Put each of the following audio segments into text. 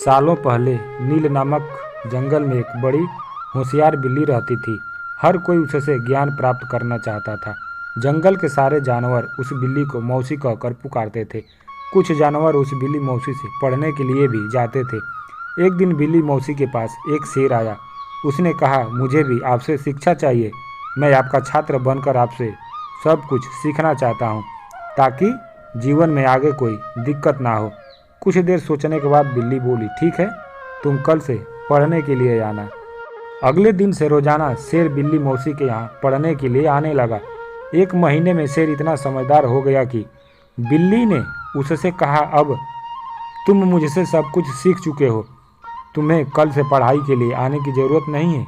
सालों पहले नील नामक जंगल में एक बड़ी होशियार बिल्ली रहती थी। हर कोई उससे ज्ञान प्राप्त करना चाहता था। जंगल के सारे जानवर उस बिल्ली को मौसी कहकर पुकारते थे। कुछ जानवर उस बिल्ली मौसी से पढ़ने के लिए भी जाते थे। एक दिन बिल्ली मौसी के पास एक शेर आया। उसने कहा, मुझे भी आपसे शिक्षा चाहिए। मैं आपका छात्र बनकर आपसे सब कुछ सीखना चाहता हूँ, ताकि जीवन में आगे कोई दिक्कत ना हो। कुछ देर सोचने के बाद बिल्ली बोली, ठीक है, तुम कल से पढ़ने के लिए आना। अगले दिन से रोजाना शेर बिल्ली मौसी के यहाँ पढ़ने के लिए आने लगा। एक महीने में शेर इतना समझदार हो गया कि बिल्ली ने उससे कहा, अब तुम मुझसे सब कुछ सीख चुके हो, तुम्हें कल से पढ़ाई के लिए आने की ज़रूरत नहीं है।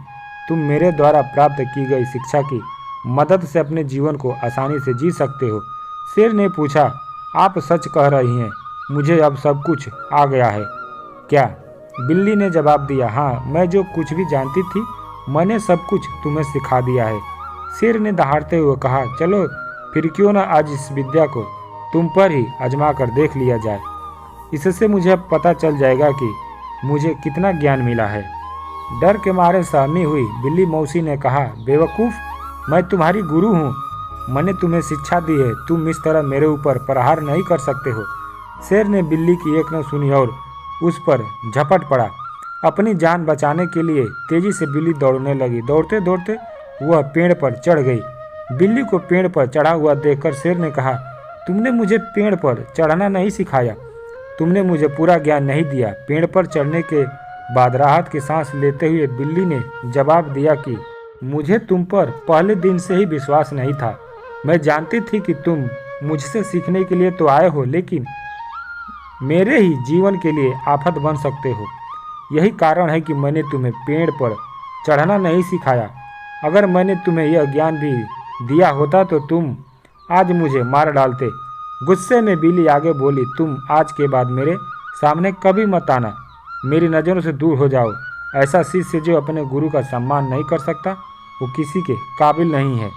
तुम मेरे द्वारा प्राप्त की गई शिक्षा की मदद से अपने जीवन को आसानी से जी सकते हो। शेर ने पूछा, आप सच कह रही हैं, मुझे अब सब कुछ आ गया है क्या? बिल्ली ने जवाब दिया, हाँ, मैं जो कुछ भी जानती थी मैंने सब कुछ तुम्हें सिखा दिया है। शेर ने दहाड़ते हुए कहा, चलो फिर क्यों ना आज इस विद्या को तुम पर ही आजमा कर देख लिया जाए। इससे मुझे अब पता चल जाएगा कि मुझे कितना ज्ञान मिला है। डर के मारे सहमी हुई बिल्ली मौसी ने कहा, बेवकूफ़, मैं तुम्हारी गुरु हूँ, मैंने तुम्हें शिक्षा दी है, तुम इस तरह मेरे ऊपर प्रहार नहीं कर सकते हो। शेर ने बिल्ली की एक न सुनी और उस पर झपट पड़ा। अपनी जान बचाने के लिए तेजी से बिल्ली दौड़ने लगी। दौड़ते दौड़ते वह पेड़ पर चढ़ गई। बिल्ली को पेड़ पर चढ़ा हुआ देखकर शेर ने कहा, तुमने मुझे पेड़ पर चढ़ना नहीं सिखाया, तुमने मुझे पूरा ज्ञान नहीं दिया। पेड़ पर चढ़ने के बाद राहत की सांस लेते हुए बिल्ली ने जवाब दिया कि मुझे तुम पर पहले दिन से ही विश्वास नहीं था। मैं जानती थी कि तुम मुझसे सीखने के लिए तो आए हो, लेकिन मेरे ही जीवन के लिए आफत बन सकते हो। यही कारण है कि मैंने तुम्हें पेड़ पर चढ़ना नहीं सिखाया। अगर मैंने तुम्हें यह ज्ञान भी दिया होता तो तुम आज मुझे मार डालते। गुस्से में बिल्ली आगे बोली, तुम आज के बाद मेरे सामने कभी मत आना, मेरी नज़रों से दूर हो जाओ। ऐसा शिष्य जो अपने गुरु का सम्मान नहीं कर सकता, वो किसी के काबिल नहीं है।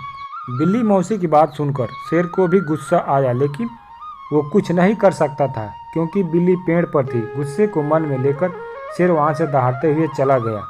बिल्ली मौसी की बात सुनकर शेर को भी गुस्सा आया, लेकिन वो कुछ नहीं कर सकता था क्योंकि बिल्ली पेड़ पर थी। गुस्से को मन में लेकर शेर वहाँ से दहाड़ते हुए चला गया।